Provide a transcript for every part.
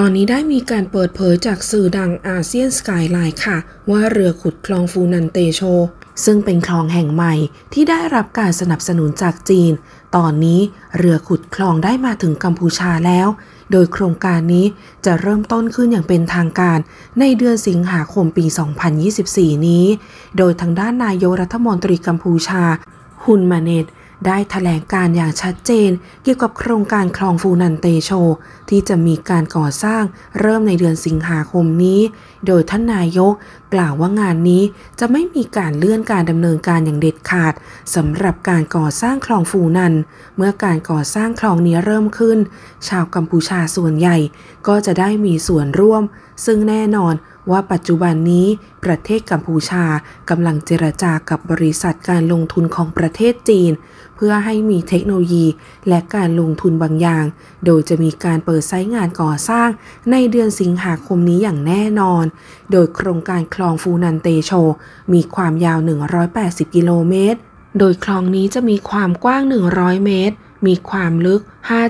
ตอนนี้ได้มีการเปิดเผยจากสื่อดังอาเซียนสกายไลน์ค่ะว่าเรือขุดคลองฟูนันเตโชซึ่งเป็นคลองแห่งใหม่ที่ได้รับการสนับสนุนจากจีนตอนนี้เรือขุดคลองได้มาถึงกัมพูชาแล้วโดยโครงการนี้จะเริ่มต้นขึ้นอย่างเป็นทางการในเดือนสิงหาคมปี 2024 นี้โดยทางด้านนายกรัฐมนตรีกัมพูชาฮุนมาเนตได้แถลงการอย่างชัดเจนเกี่ยวกับโครงการคลองฟูนันเตโชที่จะมีการก่อสร้างเริ่มในเดือนสิงหาคมนี้โดยท่านนายกกล่าวว่างานนี้จะไม่มีการเลื่อนการดำเนินการอย่างเด็ดขาดสำหรับการก่อสร้างคลองฟูนันเมื่อการก่อสร้างคลองนี้เริ่มขึ้นชาวกัมพูชาส่วนใหญ่ก็จะได้มีส่วนร่วมซึ่งแน่นอนว่าปัจจุบันนี้ประเทศกัมพูชากำลังเจรจากับบริษัทการลงทุนของประเทศจีนเพื่อให้มีเทคโนโลยีและการลงทุนบางอย่างโดยจะมีการเปิดไซต์งานก่อสร้างในเดือนสิงหาคมนี้อย่างแน่นอนโดยโครงการคลองฟูนันเตโชมีความยาว180กิโลเมตรโดยคลองนี้จะมีความกว้าง100เมตรมีความลึก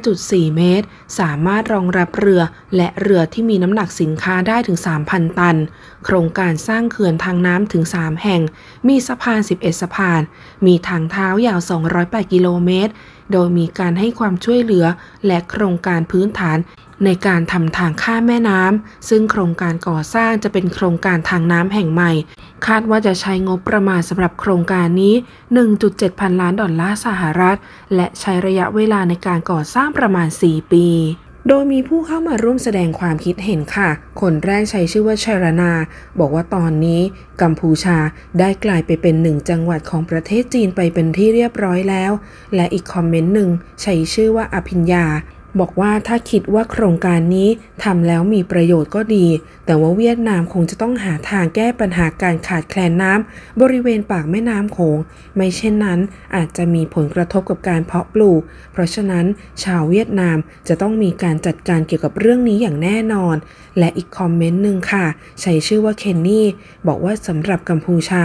5.4 เมตรสามารถรองรับเรือและเรือที่มีน้ำหนักสินค้าได้ถึง 3,000 ตันโครงการสร้างเขื่อนทางน้ำถึง 3 แห่งมีสะพาน11สะพานมีทางเท้ายาว208กิโลเมตรโดยมีการให้ความช่วยเหลือและโครงการพื้นฐานในการทำทางข้ามแม่น้ำซึ่งโครงการก่อสร้างจะเป็นโครงการทางน้ำแห่งใหม่คาดว่าจะใช้งบประมาณสำหรับโครงการนี้ 1.7 พันล้านดอลลาร์สหรัฐและใช้ระยะเวลาในการก่อสร้างประมาณ 4 ปีโดยมีผู้เข้ามาร่วมแสดงความคิดเห็นค่ะคนแรกใช้ชื่อว่าชัยรนาบอกว่าตอนนี้กัมพูชาได้กลายไปเป็นหนึ่งจังหวัดของประเทศจีนไปเป็นที่เรียบร้อยแล้วและอีกคอมเมนต์หนึ่งใช้ชื่อว่าอภิญญาบอกว่าถ้าคิดว่าโครงการนี้ทำแล้วมีประโยชน์ก็ดีแต่ว่าเวียดนามคงจะต้องหาทางแก้ปัญหาการขาดแคลนน้ำบริเวณปากแม่น้ำโขงไม่เช่นนั้นอาจจะมีผลกระทบกับการเพาะปลูกเพราะฉะนั้นชาวเวียดนามจะต้องมีการจัดการเกี่ยวกับเรื่องนี้อย่างแน่นอนและอีกคอมเมนต์หนึ่งค่ะใช้ชื่อว่าเคนนี่บอกว่าสำหรับกัมพูชา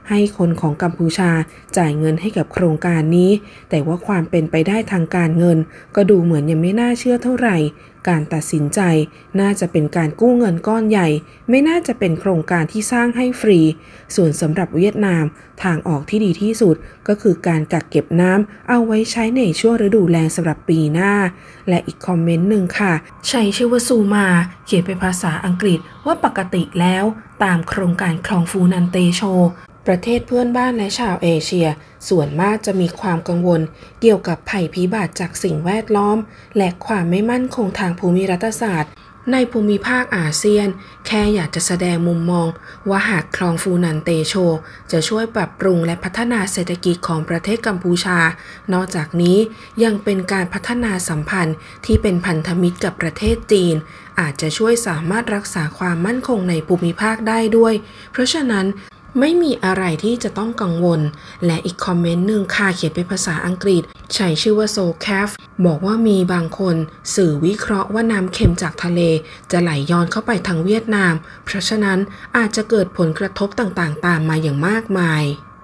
ให้คนของกัมพูชาจ่ายเงินให้กับโครงการนี้แต่ว่าความเป็นไปได้ทางการเงินก็ดูเหมือนยังไม่น่าเชื่อเท่าไหร่การตัดสินใจน่าจะเป็นการกู้เงินก้อนใหญ่ไม่น่าจะเป็นโครงการที่สร้างให้ฟรีส่วนสำหรับเวียดนามทางออกที่ดีที่สุดก็คือการกักเก็บน้ำเอาไว้ใช้ในช่วงฤดูแล้งสำหรับปีหน้าและอีกคอมเมนต์หนึ่งค่ะใช้ชื่อว่าซูมาเขียนเป็นภาษาอังกฤษว่าปกติแล้วตามโครงการคลองฟูนันเตโชประเทศเพื่อนบ้านและชาวเอเชียส่วนมากจะมีความกังวลเกี่ยวกับภัยพิบัติจากสิ่งแวดล้อมและความไม่มั่นคงทางภูมิรัฐศาสตร์ในภูมิภาคอาเซียนแค่อยากจะแสดงมุมมองว่าหากคลองฟูนันเตโชจะช่วยปรับปรุงและพัฒนาเศรษฐกิจของประเทศกัมพูชานอกจากนี้ยังเป็นการพัฒนาสัมพันธ์ที่เป็นพันธมิตรกับประเทศจีนอาจจะช่วยสามารถรักษาความมั่นคงในภูมิภาคได้ด้วยเพราะฉะนั้นไม่มีอะไรที่จะต้องกังวลและอีกคอมเมนต์หนึ่งค่ะเขียนเป็นภาษาอังกฤษใช้ชื่อว่าโซแคฟบอกว่ามีบางคนสื่อวิเคราะห์ว่าน้ำเค็มจากทะเลจะไหลย้อนเข้าไปทางเวียดนามเพราะฉะนั้นอาจจะเกิดผลกระทบต่างๆตามมาอย่างมากมาย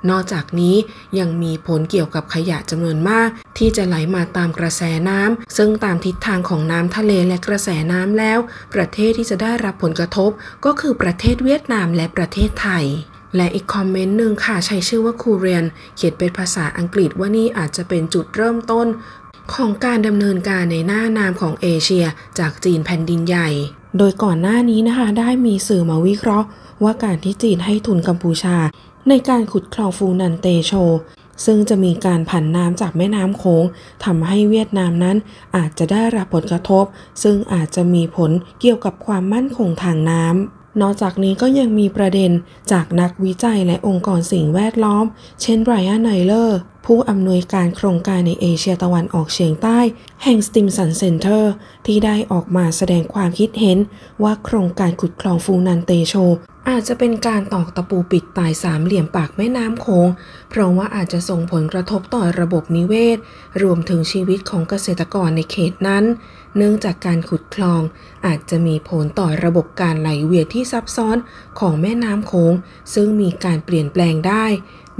นอกจากนี้ยังมีผลเกี่ยวกับขยะจำนวนมากที่จะไหลมาตามกระแสน้ำซึ่งตามทิศทางของน้ำทะเลและกระแสน้ำแล้วประเทศที่จะได้รับผลกระทบก็คือประเทศเวียดนามและประเทศไทยและอีกคอมเมนต์หนึ่งค่ะใช้ชื่อว่าคูเรียนเขียนเป็นภาษาอังกฤษว่านี่อาจจะเป็นจุดเริ่มต้นของการดำเนินการในหน้านามของเอเชียจากจีนแผ่นดินใหญ่โดยก่อนหน้านี้นะคะได้มีสื่อมาวิเคราะห์ว่าการที่จีนให้ทุนกัมพูชาในการขุดคลองฟูนันเตโชซึ่งจะมีการผันน้ำจากแม่น้ำโขงทำให้เวียดนามนั้นอาจจะได้รับผลกระทบซึ่งอาจจะมีผลเกี่ยวกับความมั่นคงทางน้ำนอกจากนี้ก็ยังมีประเด็นจากนักวิจัยและองค์กรสิ่งแวดล้อมเช่นไบรอัน ไนเลอร์ผู้อำนวยการโครงการในเอเชียตะวันออกเฉียงใต้แห่ง Stimson Center ที่ได้ออกมาแสดงความคิดเห็นว่าโครงการขุดคลองฟูนันเตโชอาจจะเป็นการตอกตะปูปิดตายสามเหลี่ยมปากแม่น้ำโขงเพราะว่าอาจจะส่งผลกระทบต่อระบบนิเวศรวมถึงชีวิตของเกษตรกรในเขตนั้นเนื่องจากการขุดคลองอาจจะมีผลต่อระบบการไหลเวียนที่ซับซ้อนของแม่น้ำโขงซึ่งมีการเปลี่ยนแปลงได้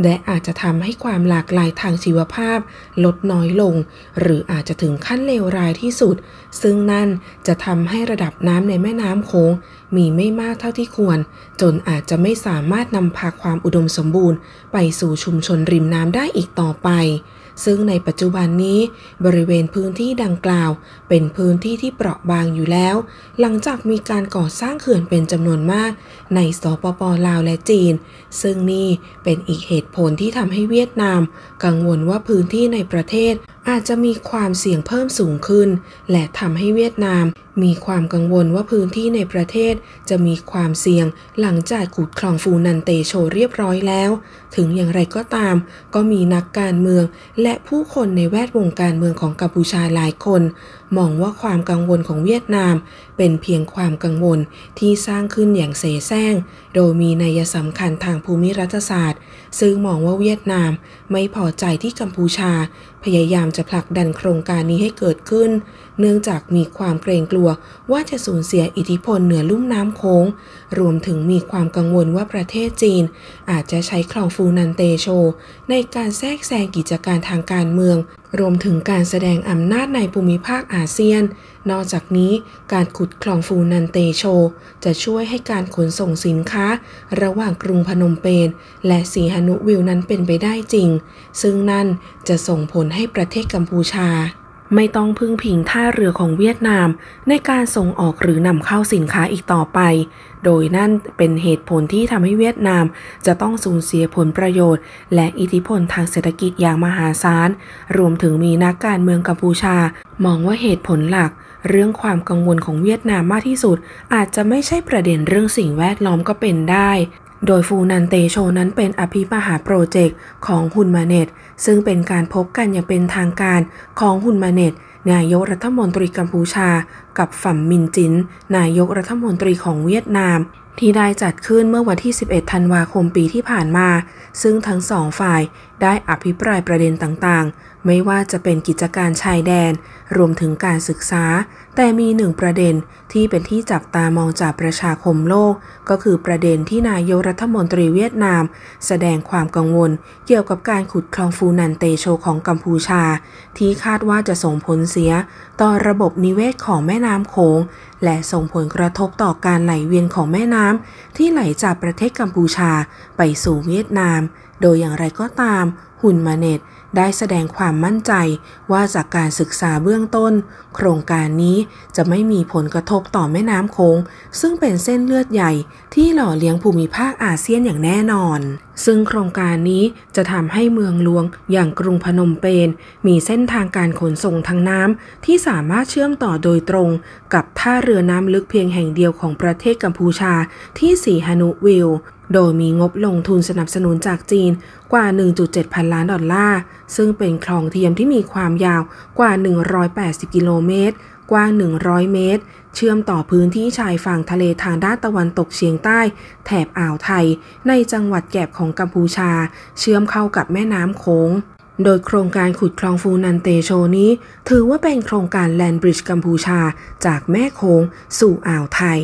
และอาจจะทำให้ความหลากหลายทางชีวภาพลดน้อยลงหรืออาจจะถึงขั้นเลวร้ายที่สุดซึ่งนั่นจะทำให้ระดับน้ำในแม่น้ำโขงมีไม่มากเท่าที่ควรจนอาจจะไม่สามารถนำพาความอุดมสมบูรณ์ไปสู่ชุมชนริมน้ำได้อีกต่อไปซึ่งในปัจจุบันนี้บริเวณพื้นที่ดังกล่าวเป็นพื้นที่ที่เปราะบางอยู่แล้วหลังจากมีการก่อสร้างเขื่อนเป็นจำนวนมากในสปป.ลาวและจีนซึ่งนี่เป็นอีกเหตุผลที่ทำให้เวียดนามกังวลว่าพื้นที่ในประเทศอาจจะมีความเสี่ยงเพิ่มสูงขึ้นและทำให้เวียดนามมีความกังวลว่าพื้นที่ในประเทศจะมีความเสี่ยงหลังจากขุดคลองฟูนันเตโชเรียบร้อยแล้วถึงอย่างไรก็ตามก็มีนักการเมืองและผู้คนในแวดวงการเมืองของกัมพูชาหลายคนมองว่าความกังวลของเวียดนามเป็นเพียงความกังวลที่สร้างขึ้นอย่างเสแสร้งโดยมีนัยสำคัญทางภูมิรัฐศาสตร์ซึ่งมองว่าเวียดนามไม่พอใจที่กัมพูชาพยายามจะผลักดันโครงการนี้ให้เกิดขึ้นเนื่องจากมีความเกรงกลัวว่าจะสูญเสียอิทธิพลเหนือลุ่มน้ำโขงรวมถึงมีความกังวลว่าประเทศจีนอาจจะใช้คลองฟูนันเตโชในการแทรกแซงกิจการทางการเมืองรวมถึงการแสดงอำนาจในภูมิภาคอาเซียนนอกจากนี้การขุดคลองฟูนันเตโชจะช่วยให้การขนส่งสินค้าระหว่างกรุงพนมเปญและสีหนุวิลนั้นเป็นไปได้จริงซึ่งนั่นจะส่งผลให้ประเทศกัมพูชาไม่ต้องพึ่งพิงท่าเรือของเวียดนามในการส่งออกหรือนำเข้าสินค้าอีกต่อไปโดยนั่นเป็นเหตุผลที่ทำให้เวียดนามจะต้องสูญเสียผลประโยชน์และอิทธิพลทางเศรษฐกิจอย่างมหาศาลรวมถึงมีนักการเมืองกัมพูชามองว่าเหตุผลหลักเรื่องความกังวลของเวียดนามมากที่สุดอาจจะไม่ใช่ประเด็นเรื่องสิ่งแวดล้อมก็เป็นได้โดยฟูนันเตโชนั้นเป็นอภิมหาโปรเจกต์ของฮุนมาเน็ตซึ่งเป็นการพบกันอย่างเป็นทางการของฮุนมาเน็ตนายกรัฐมนตรีกัมพูชากับฝัมมินจินนายกรัฐมนตรีของเวียดนามที่ได้จัดขึ้นเมื่อวันที่ 11 ธันวาคมปีที่ผ่านมาซึ่งทั้งสองฝ่ายได้อภิปรายประเด็นต่างๆไม่ว่าจะเป็นกิจการชายแดนรวมถึงการศึกษาแต่มีหนึ่งประเด็นที่เป็นที่จับตามองจากประชาคมโลกก็คือประเด็นที่นายกรัฐมนตรีเวียดนามแสดงความกังวลเกี่ยวกับการขุดคลองฟูนันเตโชของกัมพูชาที่คาดว่าจะส่งผลเสียต่อระบบนิเวศของแม่น้ำโขงและส่งผลกระทบต่อการไหลเวียนของแม่น้ำที่ไหลจากประเทศกัมพูชาไปสู่เวียดนามโดยอย่างไรก็ตามฮุนมาเน็ตได้แสดงความมั่นใจว่าจากการศึกษาเบื้องต้นโครงการนี้จะไม่มีผลกระทบต่อแม่น้ำโขงซึ่งเป็นเส้นเลือดใหญ่ที่หล่อเลี้ยงภูมิภาคอาเซียนอย่างแน่นอนซึ่งโครงการนี้จะทำให้เมืองหลวงอย่างกรุงพนมเปญมีเส้นทางการขนส่งทางน้ำที่สามารถเชื่อมต่อโดยตรงกับท่าเรือน้ำลึกเพียงแห่งเดียวของประเทศกัมพูชาที่สีหนุวิลโดยมีงบลงทุนสนับสนุนจากจีนกว่า 1.7 พันล้านดอลลาร์ซึ่งเป็นคลองเทียมที่มีความยาวกว่า180กิโลเมตรกว้าง100เมตรเชื่อมต่อพื้นที่ชายฝั่งทะเลทางด้านตะวันตกเฉียงใต้แถบอ่าวไทยในจังหวัดแกบของกัมพูชาเชื่อมเข้ากับแม่น้ำโขงโดยโครงการขุดคลองฟูนันเตโชนี้ถือว่าเป็นโครงการแลนด์บริดจ์กัมพูชาจากแม่โขงสู่อ่าวไทย